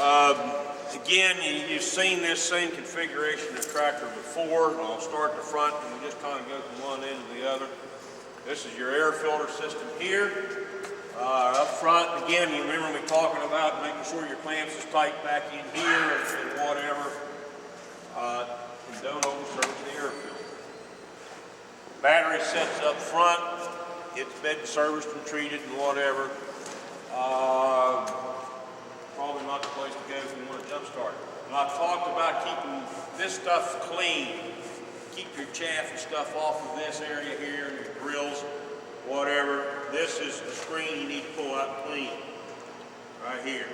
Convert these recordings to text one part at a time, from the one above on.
Again, you've seen this same configuration of tractor before. I'll start the front and we'll just kind of go from one end to the other. This is your air filter system here. Up front, again, you remember me talking about making sure your clamps is tight back in here and whatever. And don't overservice the air filter. Battery sets up front. It's been serviced and treated and whatever. Probably not the place to go if you want to jump start. And I've talked about keeping this stuff clean. Keep your chaff and stuff off of this area here, and your grills, whatever. This is the screen you need to pull out clean. Right here.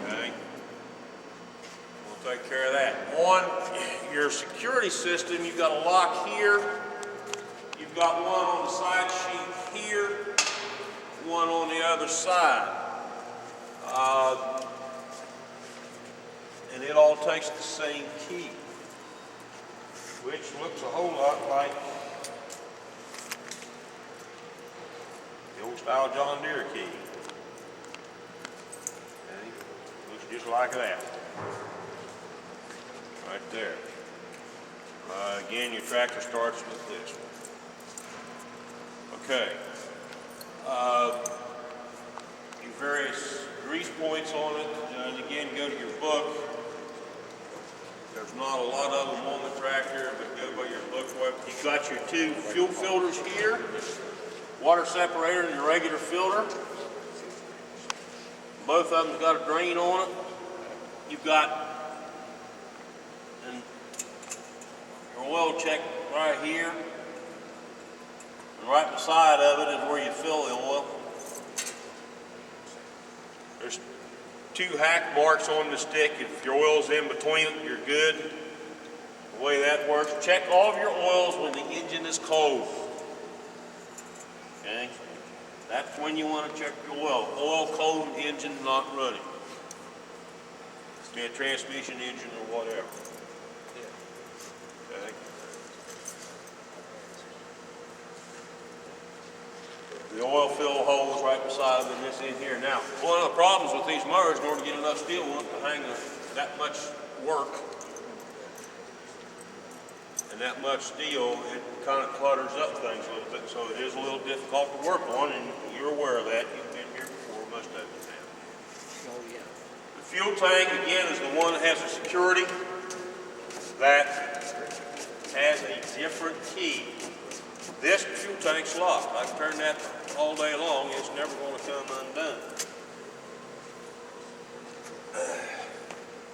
Okay. We'll take care of that. On your security system, you've got a lock here. You've got one on the side sheet here, one on the other side. And it all takes the same key, which looks a whole lot like the old style John Deere key. Okay. Looks just like that. Right there. Again, your tractor starts with this one. Okay. Your various grease points on it, and again, go to your book. There's not a lot of them on the tractor, but go by your book. You've got your two fuel filters here, water separator and your regular filter. Both of them's got a drain on it. You've got your oil check right here, and right beside of it is where you fill the oil. There's two hack marks on the stick. If your oil's in between it, you're good. The way that works, check all of your oils when the engine is cold. Okay? That's when you want to check your oil. Oil cold, engine not running. Be a transmission engine or whatever. Okay? The oil fill hole is right beside of this in here. Now, one of the problems with these mowers, in order to get enough steel on it to hang that much work and that much steel, it kind of clutters up things a little bit. So it is a little difficult to work on, and you're aware of that. You've been here before, most of you have. Oh, yeah. The fuel tank, again, is the one that has a security that has a different key. This fuel tank's locked. I can turn that all day long. It's never going to come undone.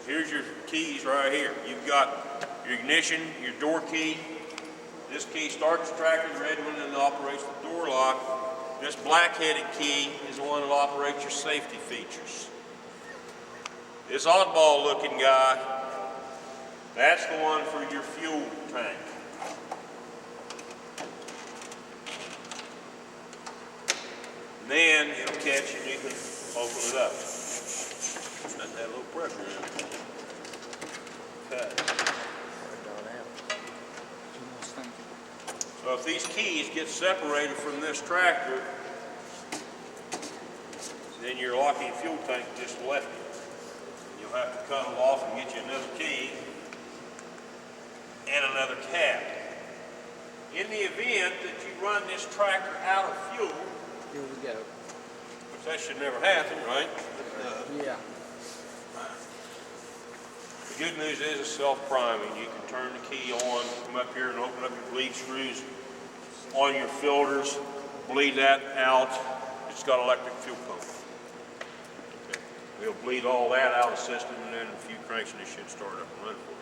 Here's your keys right here. You've got your ignition, your door key. This key starts the tractor, the red one, and operates the door lock. This black-headed key is the one that operates your safety features. This oddball-looking guy, that's the one for your fuel tank. And then it'll catch and you can open it up. Let that little pressure in. Okay. So if these keys get separated from this tractor, then your locking fuel tank just left you. You'll have to cut them off and get you another key and another cap. In the event that you run this tractor out of fuel, Here we go. which that should never happen, right? Yeah. The good news is it's self-priming. You can turn the key on, come up here and open up your bleed screws on your filters, bleed that out. It's got electric fuel pump. Okay. We'll bleed all that out of the system, and then in a few cranks and it should start up and running for you.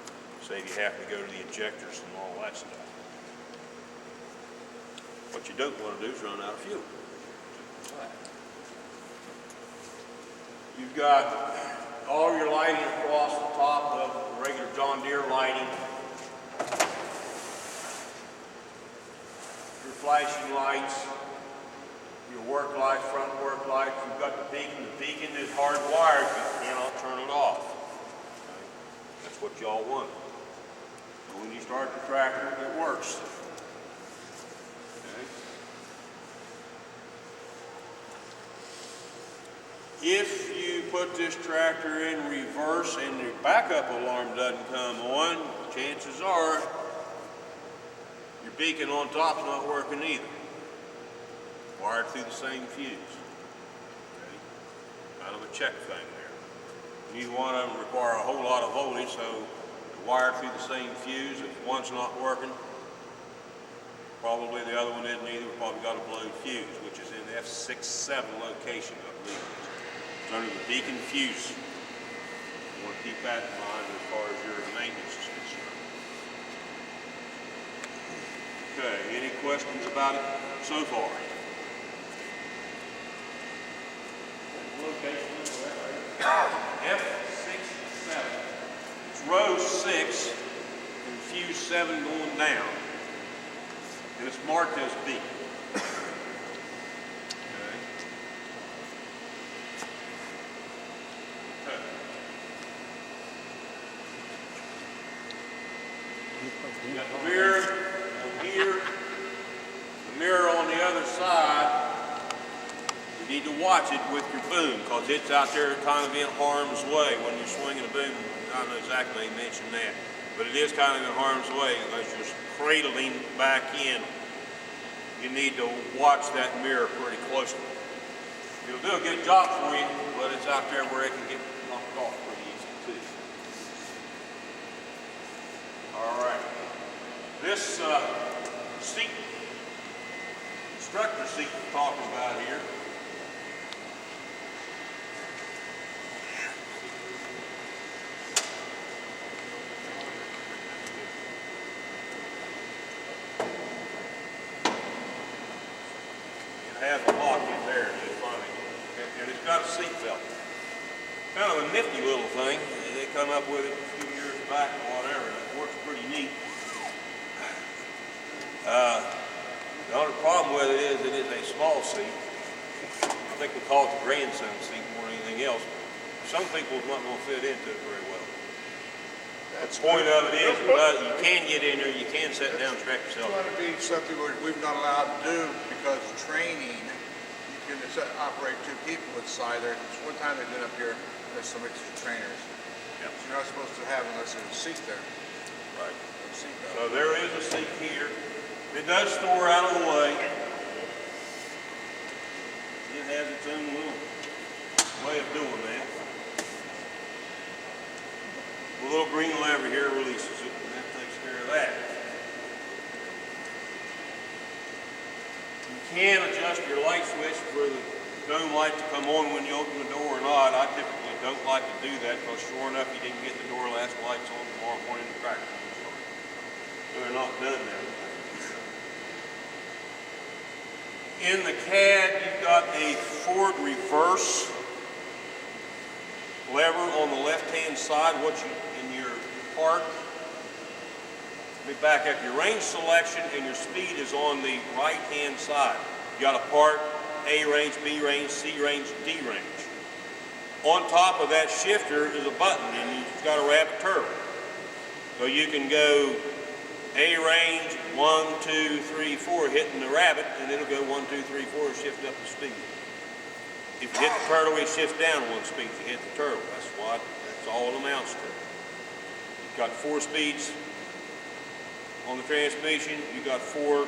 Save you having to go to the injectors and all that stuff. What you don't want to do is run out of fuel. You've got all your lighting across the top of the regular John Deere lighting. Your flashing lights, your work lights, front work lights. You've got the beacon. The beacon is hardwired. You cannot turn it off. Okay. That's what y'all want. And when you start the tractor, it works. If you put this tractor in reverse and your backup alarm doesn't come on, chances are your beacon on top's not working either. Wired through the same fuse. Okay. Kind of a check thing there. Neither one of them require a whole lot of voltage, so they're wired through the same fuse. If one's not working, probably the other one isn't either. We've probably got a blowed fuse, which is in F67 location, I believe. It's under the beacon fuse. You want to keep that in mind as far as your maintenance is concerned. Okay, any questions about it so far? Location is right. F67. It's row 6 and fuse 7 going down. And it's marked as B. You got the mirror on here, the mirror on the other side. You need to watch it with your boom because it's out there kind of in harm's way when you're swinging a boom. I don't know exactly how you mentioned that, but it is kind of in harm's way as you're cradling back in. You need to watch that mirror pretty closely. It'll do a good job for you, but it's out there where it can get knocked off pretty easy too. All right. This seat, instructor seat we're talking about here, it has a lock in there, you find it, and it's got a seat belt. Kind of a nifty little thing. They come up with it a few years back or whatever, and it works pretty neat. The only problem with it is a small seat. I think we call it the grandson seat more than anything else. Some people's not going to fit into it very well. The point of it is, you can get in there, you can sit down and strap yourself. It's going to be something we've not allowed to do because training, you can operate 2 people inside there. One time they did up here, there's some extra trainers. Yep. You're not supposed to have unless there's a seat there. Right. Seat So there is a seat here. It does store out of the way. It has its own little way of doing that. The little green lever here releases it, and that takes care of that. You can adjust your light switch for the dome light to come on when you open the door or not. I typically don't like to do that because sure enough you didn't get the door last lights on tomorrow morning the tractor. So they're not done now. In the cad, you've got a forward reverse lever on the left-hand side. In your park, let me back up. Your range selection and your speed is on the right-hand side. You got a park, A range, B range, C range, D range. On top of that shifter is a button, and you've got a rabbit turtle. So you can go A range, 1, 2, 3, 4, hitting the rabbit, and it'll go 1, 2, 3, 4, shift up the speed. If you hit the turtle, it shifts down 1 speed. If you hit the turtle, that's all it amounts to. You've got 4 speeds on the transmission. You've got 4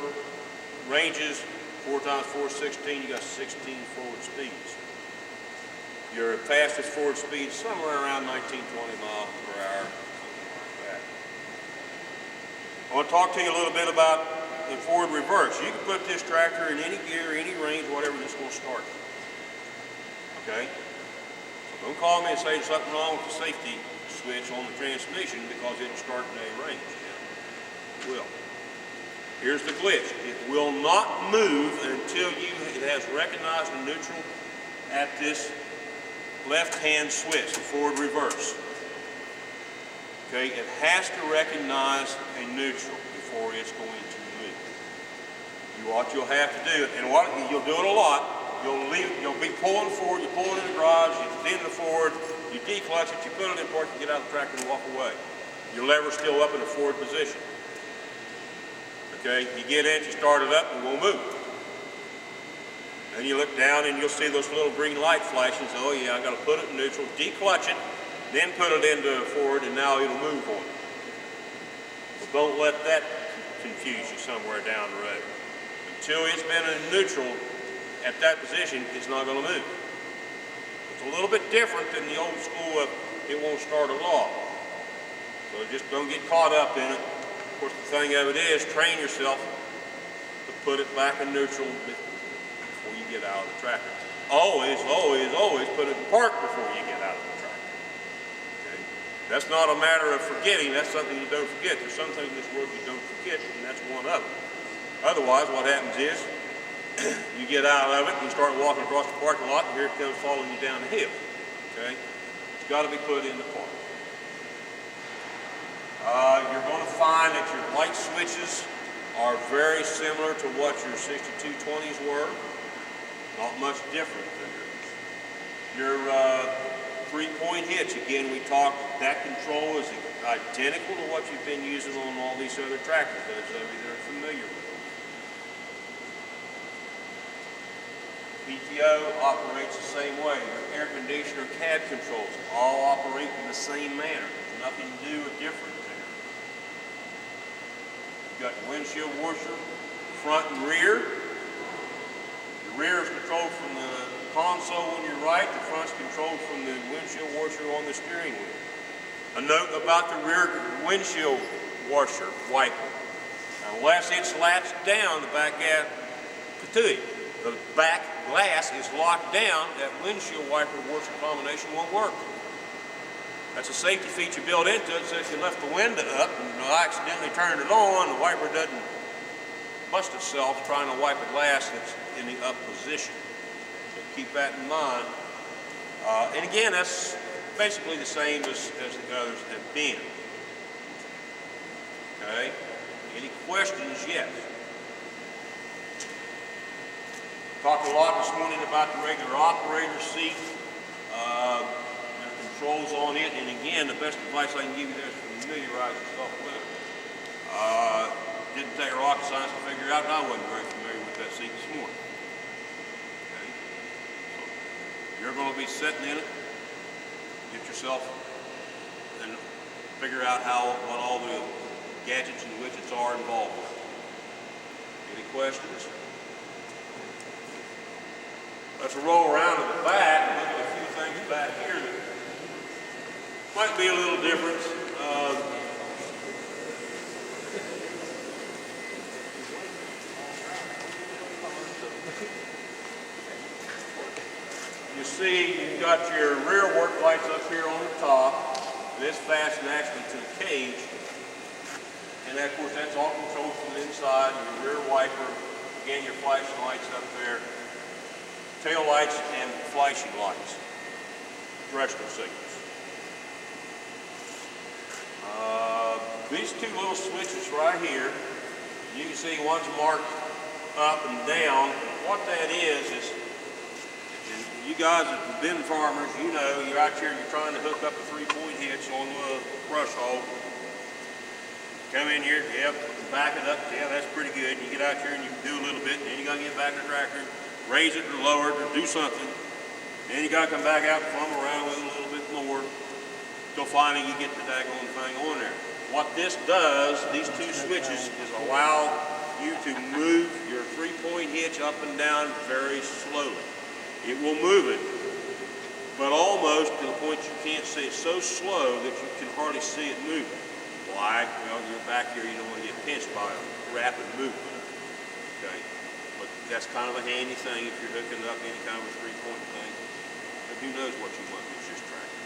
ranges, 4 times 4 is 16. You got 16 forward speeds. Your fastest forward speed is somewhere around 19, 20 miles per hour. I want to talk to you a little bit about the forward reverse. You can put this tractor in any gear, any range, whatever, it's going to start. Okay? So don't call me and say there's something wrong with the safety switch on the transmission because it didn't start in a range. It will. Here's the glitch. It will not move until it has recognized a neutral at this left-hand switch, the forward reverse. Okay, it has to recognize a neutral before it's going to move. What you'll have to do, and you'll do it a lot, you'll be pulling forward, you pull it in the garage, you thin the forward, you declutch it, you put it in park, you get out of the tractor and walk away. Your lever's still up in the forward position. Okay, you get in, you start it up, and it won't move. And you look down and you'll see those little green light flashing. So, oh yeah, I got to put it in neutral, declutch it, then put it into forward, and now it'll move on it. Well, don't let that confuse you somewhere down the road. Until it's been in neutral at that position, it's not going to move. It's a little bit different than the old school of it won't start at all. So just don't get caught up in it. Of course, the thing of it is, train yourself to put it back in neutral before you get out of the tractor. Always, always, always put it in park before you get out of the tractor. Okay? That's not a matter of forgetting. That's something you don't forget. There's some things in this world you don't forget, and that's one of them. Otherwise, what happens is, you get out of it, and you start walking across the parking lot, and here it comes following you down the hill. Okay? It's got to be put in the park. You're going to find that your light switches are very similar to what your 6220s were. Not much different than yours. Your 3-point hitch, again, we talked, that control is identical to what you've been using on all these other tractors, those of you that are familiar with them. PTO operates the same way. Your air conditioner cab controls all operate in the same manner. There's nothing new or different there. You've got your windshield washer, front and rear. The rear is controlled from the console on your right. The front's controlled from the windshield washer on the steering wheel. A note about the rear windshield washer wiper. Unless it's latched down, the back glass is locked down, that windshield wiper washer combination won't work. That's a safety feature built into it, so if you left the window up and accidentally turned it on, the wiper doesn't bust itself trying to wipe a glass that's in the up position. So keep that in mind. And again, that's basically the same as the others have been. Okay? Any questions yet? Talked a lot this morning about the regular operator seat. There are controls on it, and again, the best advice I can give you there is to familiarize yourself with it. Didn't take a rocket science to figure out, and I wasn't very familiar with that seat this morning. Okay? So you're going to be sitting in it. Get yourself and figure out what all the gadgets and widgets are involved with. Any questions? Let's roll around to the back and look at a few things back here that might be a little different. You see, you've got your rear work lights up here on the top. This fastened actually to the cage. And of course, that's all controlled from the inside. Your rear wiper, again, your flashing lights up there. Tail lights and flashing lights, directional signals. These two little switches right here, you can see one's marked up and down. What that is and you guys that have been farmers, you know, you're out here, you're trying to hook up a 3-point hitch on the brush hog. Come in here, yep, back it up, yeah, that's pretty good. You get out here and you do a little bit, and then you gotta get back in the tractor, raise it or lower it or do something. Then you gotta come back out and fumble around with it a little bit more till finally you get the daggone thing on there. What this does, these two switches, is allow you to move your 3-point hitch up and down very slowly. It will move it, but almost to the point you can't see it, so slow that you can hardly see it moving. Why? Well, you're back here, you don't want to get pinched by a rapid movement. Okay? But that's kind of a handy thing if you're hooking up any kind of a 3-point thing. But who knows what you want with this tractor.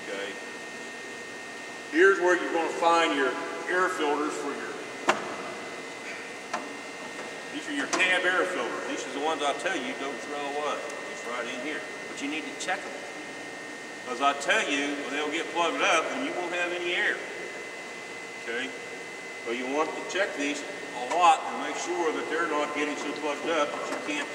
Okay? Here's where you're going to find your air filters for these are your cab air filters. These are the ones I tell you don't throw away. It's right in here. But you need to check them. As I tell you, they'll get plugged up and you won't have any air. Okay? So you want to check these a lot and make sure that they're not getting so plugged up that you can't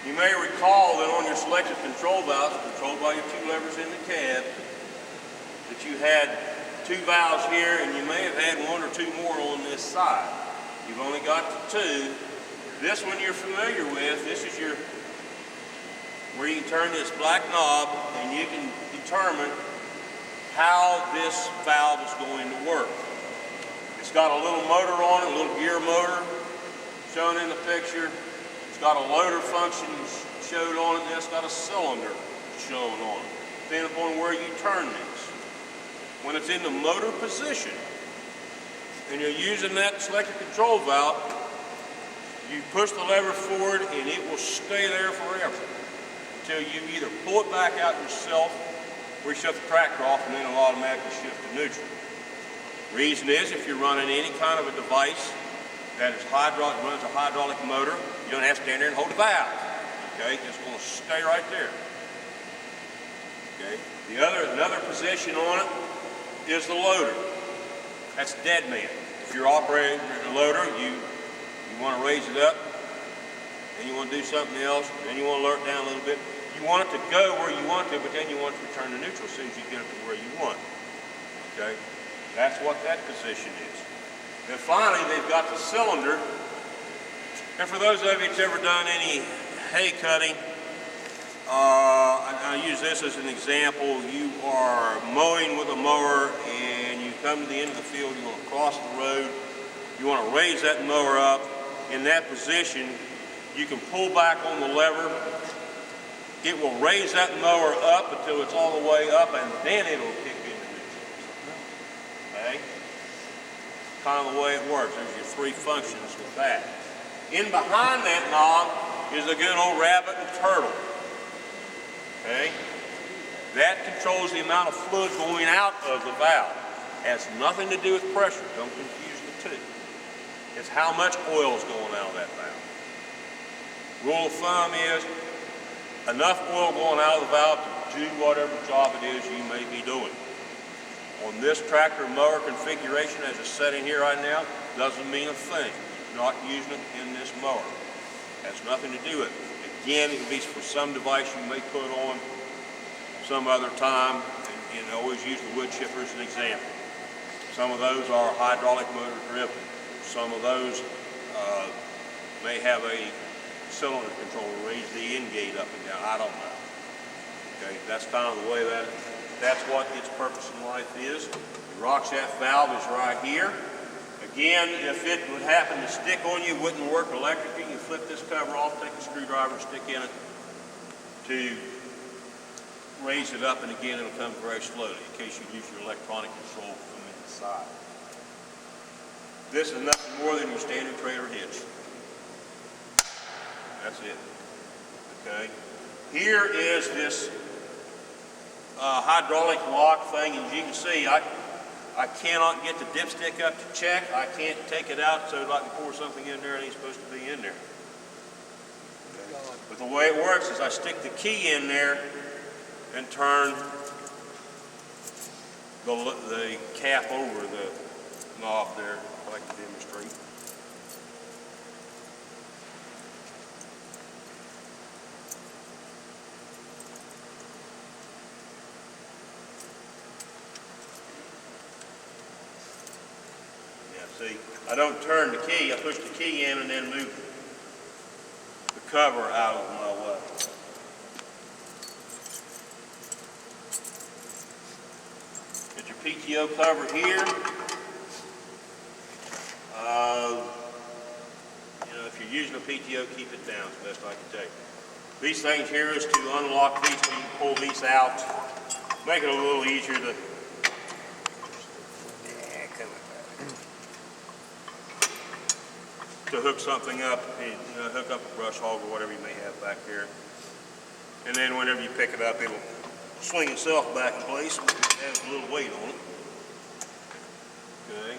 You may recall that on your selective control valves, controlled by your two levers in the cab, that you had two valves here, and you may have had one or two more on this side. You've only got the two. This one you're familiar with. This is your where you can turn this black knob, and you can determine how this valve is going to work. It's got a little motor on it, a little gear motor shown in the picture. It's got a loader function showed on it, and it's got a cylinder shown on it, depending upon where you turn this. When it's in the motor position, and you're using that selective control valve, you push the lever forward, and it will stay there forever until you either pull it back out yourself, or you shut the tractor off, and then it'll automatically shift to neutral. Reason is, if you're running any kind of a device that is runs a hydraulic motor, you don't have to stand there and hold the valve. Okay, it's going to stay right there. Okay. Another position on it is the loader. That's dead man. If you're operating the loader, you want to raise it up, then you want to do something else, then you want to lower it down a little bit. You want it to go where you want to, but then you want it to return to neutral as soon as you get it to where you want. Okay. That's what that position is. Then finally, they've got the cylinder. And for those of you that's ever done any hay cutting, I use this as an example. You are mowing with a mower, and you come to the end of the field. You want to cross the road. You want to raise that mower up. In that position, you can pull back on the lever. It will raise that mower up until it's all the way up, and then it'll kick into neutral. Okay? Kind of the way it works. There's your three functions with that. In behind that knob is a good old rabbit and turtle. Okay? That controls the amount of fluid going out of the valve. Has nothing to do with pressure. Don't confuse the two. It's how much oil is going out of that valve. Rule of thumb is enough oil going out of the valve to do whatever job it is you may be doing. On this tractor mower configuration as it's set in here right now, doesn't mean a thing. Not using it in this mower. Has nothing to do with it. Again, it would be for some device you may put on some other time, and always use the wood chipper as an example. Some of those are hydraulic motor driven. Some of those may have a cylinder controller, raise the end gate up and down. I don't know. Okay, that's kind of the way that's what its purpose in life is. The rock shaft valve is right here. Again, if it would happen to stick on you, wouldn't work electrically, you flip this cover off, take a screwdriver, stick in it to raise it up, and again, it'll come very slowly in case you use your electronic control from inside. This is nothing more than your standard trailer hitch. That's it. Okay. Here is this hydraulic lock thing, and as you can see, I cannot get the dipstick up to check. I can't take it out so I can pour something in there that ain't supposed to be in there. Okay. But the way it works is I stick the key in there and turn the cap over the knob there, like to demonstrate. See, I don't turn the key, I push the key in and then move the cover out of my way. Get your PTO cover here. If you're using a PTO, keep it down, it's the best I can tell you. These things here is to unlock these, so you can pull these out, make it a little easier to hook something up, hook up a brush hog or whatever you may have back there. And then whenever you pick it up, it'll swing itself back in place. It has a little weight on it. Okay.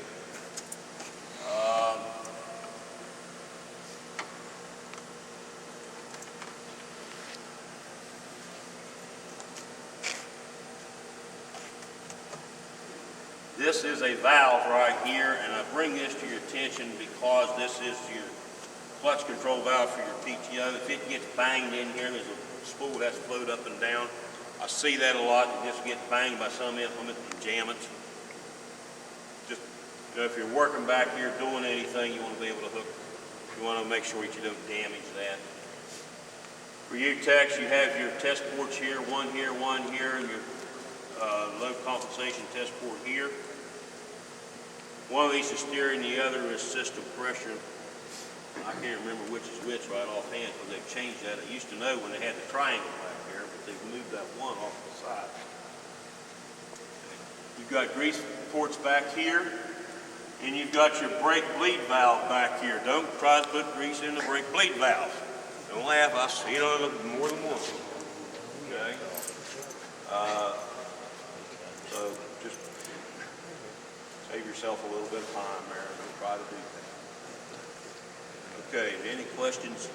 This is a valve right here, and I bring this to your attention because this is your clutch control valve for your PTO. If it gets banged in here, there's a spool that has to float up and down. I see that a lot. It just gets banged by some implement and jam it. Just, you know, if you're working back here doing anything, you want to be able to hook. You want to make sure that you don't damage that. For you techs, you have your test ports here, one here, and your low compensation test port here. One of these is steering, the other is system pressure. I can't remember which is which right offhand because they've changed that. I used to know when they had the triangle back there, but they've moved that one off the side. You've got grease ports back here, and you've got your brake bleed valve back here. Don't try to put grease in the brake bleed valve. Don't laugh, I've seen it more than once. Okay? So just save yourself a little bit of time there. Don't try to do that. Okay, any questions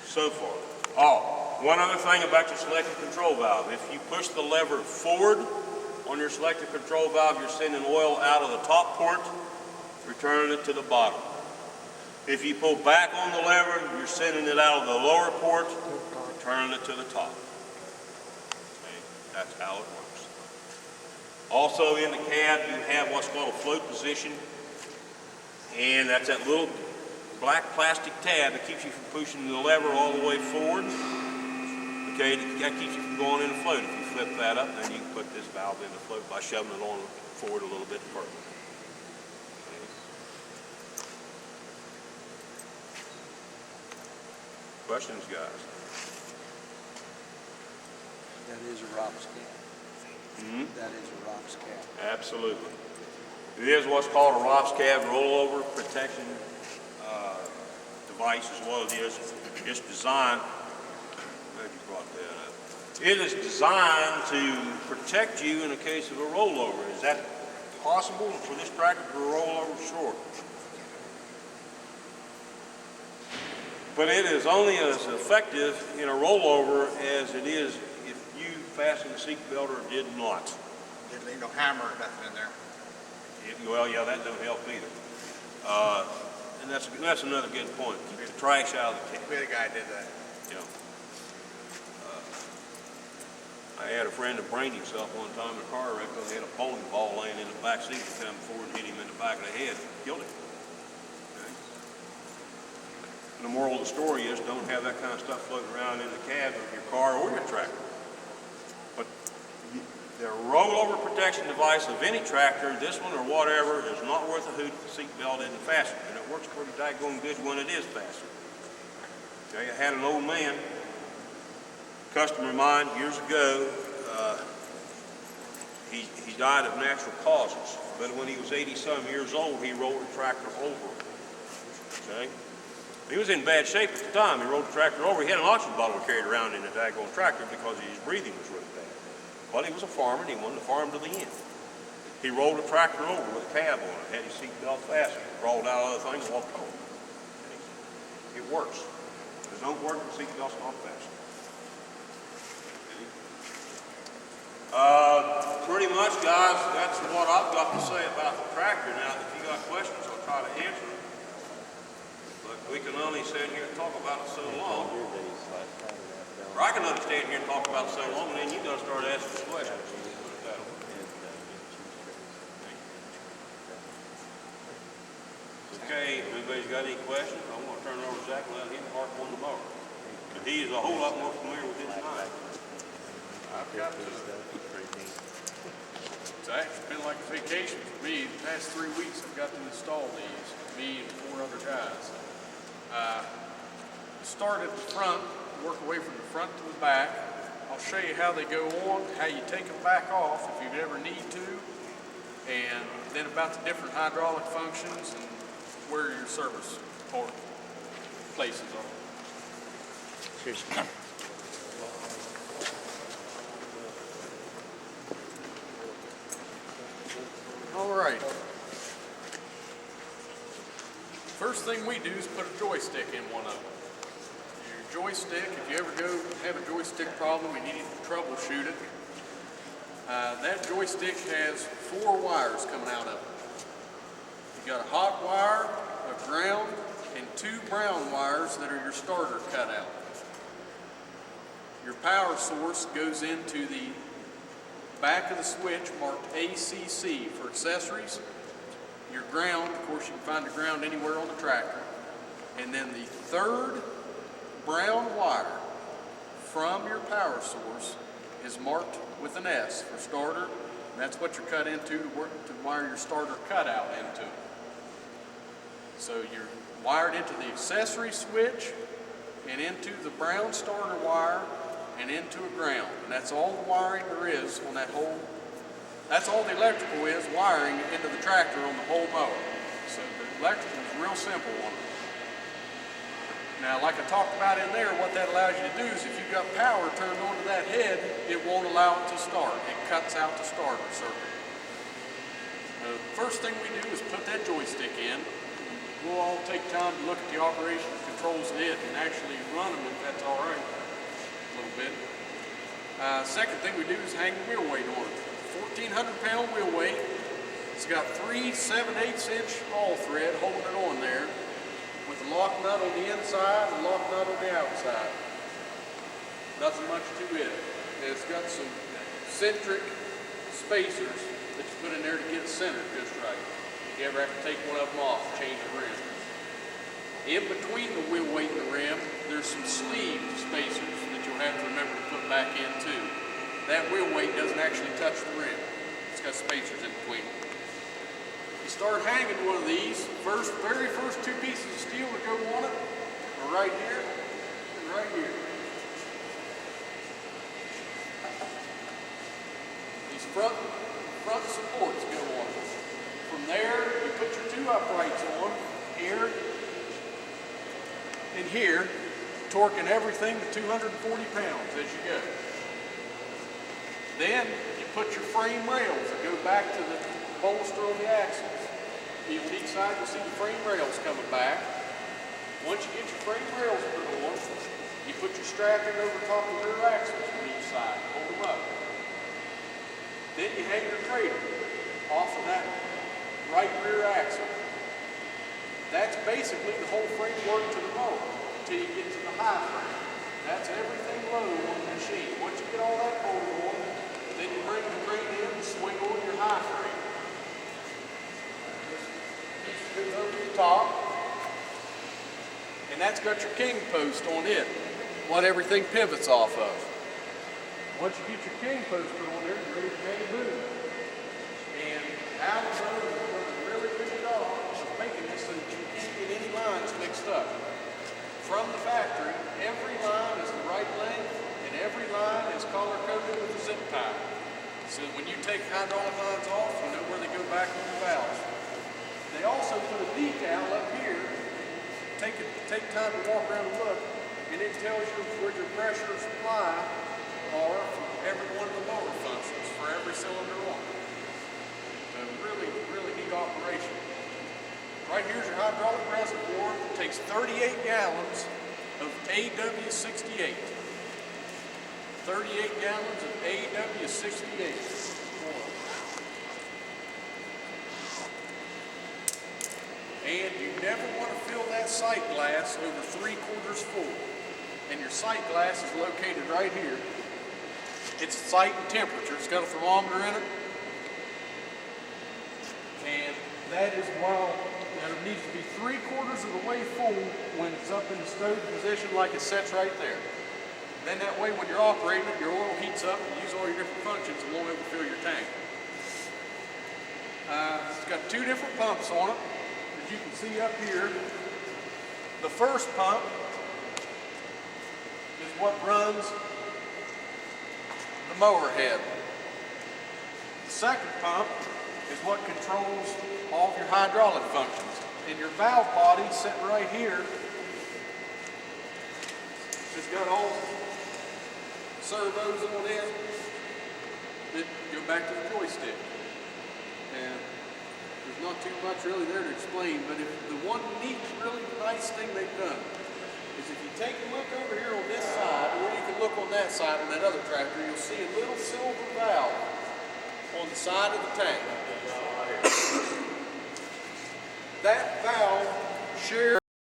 so far? Oh, one other thing about your selective control valve. If you push the lever forward on your selective control valve, you're sending oil out of the top port, returning it to the bottom. If you pull back on the lever, you're sending it out of the lower port, returning it to the top. Okay, that's how it works. Also in the cab, you have what's called a float position, and that's that little black plastic tab that keeps you from pushing the lever all the way forward. Okay, that keeps you from going in the float. If you flip that up, then you can put this valve in the float by shoving it on forward a little bit further. Questions, guys? That is a ROPS cab. Mm-hmm. That is a ROPS cab. Absolutely. It is what's called a ROPS cab, rollover protection device is what it is. It's designed, glad you brought that up. It is designed to protect you in the case of a rollover. Is that possible for this tractor to roll over? Sure. But it is only as effective in a rollover as it is if you fasten the seat belt or did not. Didn't leave no hammer or nothing in there. Well, yeah, that don't help either. And that's another good point. Keep the trash out of the cab. We had a guy did that. You know. I had a friend that brained himself one time in a car wreck because he had a bowling ball laying in the back seat that come forward and hit him in the back of the head. Killed him. Okay. And the moral of the story is don't have that kind of stuff floating around in the cab of your car or your tractor. But the rollover protection device of any tractor, this one or whatever, is not worth a hoot if the seat belt isn't fastened. And it works pretty daggone good when it is fastened. Okay, I had an old man, customer of mine years ago. He died of natural causes, but when he was 80-some years old, he rolled a tractor over. Okay, he was in bad shape at the time. He rolled the tractor over. He had an oxygen bottle carried around in the daggone tractor because his breathing was really bad. But he was a farmer, and he wanted to farm to the end. He rolled the tractor over with a cab on it, had his seat belt fastened, crawled out of the thing, and walked home. It works. If it don't work, the seat belt's not fastened. Pretty much, guys, that's what I've got to say about the tractor. Now, if you got questions, I'll try to answer them. But we can only sit here and talk about it so long. Or I can understand here and talk about it so long, and then you got to start asking questions. Okay, if anybody's got any questions, I want to turn it over to Zach and let him harp on the mower. He is a whole lot more familiar with this than I am. I've got to. It's actually been like a vacation for me. The past 3 weeks I've got to install these, me and 4 other guys. Start at the front, work away from the front to the back. I'll show you how they go on, how you take them back off if you ever need to, and then about the different hydraulic functions and where your service port places are. Cheers. All right. First thing we do is put a joystick in one of them. Your joystick, if you ever go have a joystick problem and you need to troubleshoot it, that joystick has 4 wires coming out of it. You got a hot wire, a ground, two brown wires that are your starter cutout. Your power source goes into the back of the switch marked ACC for accessories. Your ground, of course, you can find the ground anywhere on the tractor. And then the third brown wire from your power source is marked with an S for starter. And that's what you're cut into to wire your starter cutout into. So you're wired into the accessory switch and into the brown starter wire and into a ground. And that's all the wiring there is on that whole, that's all the electrical is, wiring into the tractor on the whole mower. So the electrical is real simple on it. Now, like I talked about in there, what that allows you to do is if you've got power turned onto that head, it won't allow it to start. It cuts out the starter circuit. The first thing we do is put that joystick in. We'll all take time to look at the operation controls of it and actually run them if that's all right. A little bit. Second thing we do is hang the wheel weight on it. 1,400-pound wheel weight. It's got 3 7/8-inch all thread holding it on there with a lock nut on the inside and a lock nut on the outside. Nothing much to it. It's got some centric spacers that you put in there to get it centered just right. If you ever have to take one of them off and change the rim. In between the wheel weight and the rim, there's some sleeve spacers that you'll have to remember to put back in too. That wheel weight doesn't actually touch the rim. It's got spacers in between. You start hanging one of these, very first two pieces of steel that go on it are right here and right here. These front supports go on it. From there, you put your two uprights on, here and here, torquing everything to 240 pounds as you go. Then you put your frame rails that go back to the bolster on the axles. On each side, you'll see the frame rails coming back. Once you get your frame rails put on, you put your strap in over top of the rear axles on each side, hold them up. Then you hang your trailer off of that right rear axle. That's basically the whole framework to the mower until you get to the high frame. That's everything low on the machine. Once you get all that bolted on, then you bring the crane in and swing on your high frame. Piece goes over the top, and that's got your king post on it, what everything pivots off of. Once you get your king post put on there, you're ready to hang a boom. And Alan Rose has done a really good job of making this so that you can't get any lines mixed up. From the factory, every line is the right length, and every line is color coded with a zip tie. So when you take hydraulic lines off, you know where they go back on the valves. They also put a decal up here. Take time to walk around and look, and it tells you where your pressure supply are for every one of the motor functions for every cylinder on. So really, really neat operation. Right here's your hydraulic reservoir. It takes 38 gallons of AW68. 38 gallons of AW68. And you never want to fill that sight glass over 3/4 full. And your sight glass is located right here. It's sight and temperature. It's got a thermometer in it. And that is while it needs to be 3/4 of the way full when it's up in the stowed position like it sets right there. Then that way when you're operating it, your oil heats up and you use all your different functions and won't overfill your tank. It's got two different pumps on it. As you can see up here, the first pump is what runs the mower head. The second pump is what controls all of your hydraulic functions. And your valve body sitting right here has got all servos on it that go back to the joystick. And there's not too much really there to explain, but if the one neat, really nice thing they've done is if you take a look over here on this side, or you can look on that side on that other tractor, you'll see a little silver valve on the side of the tank. That valve shares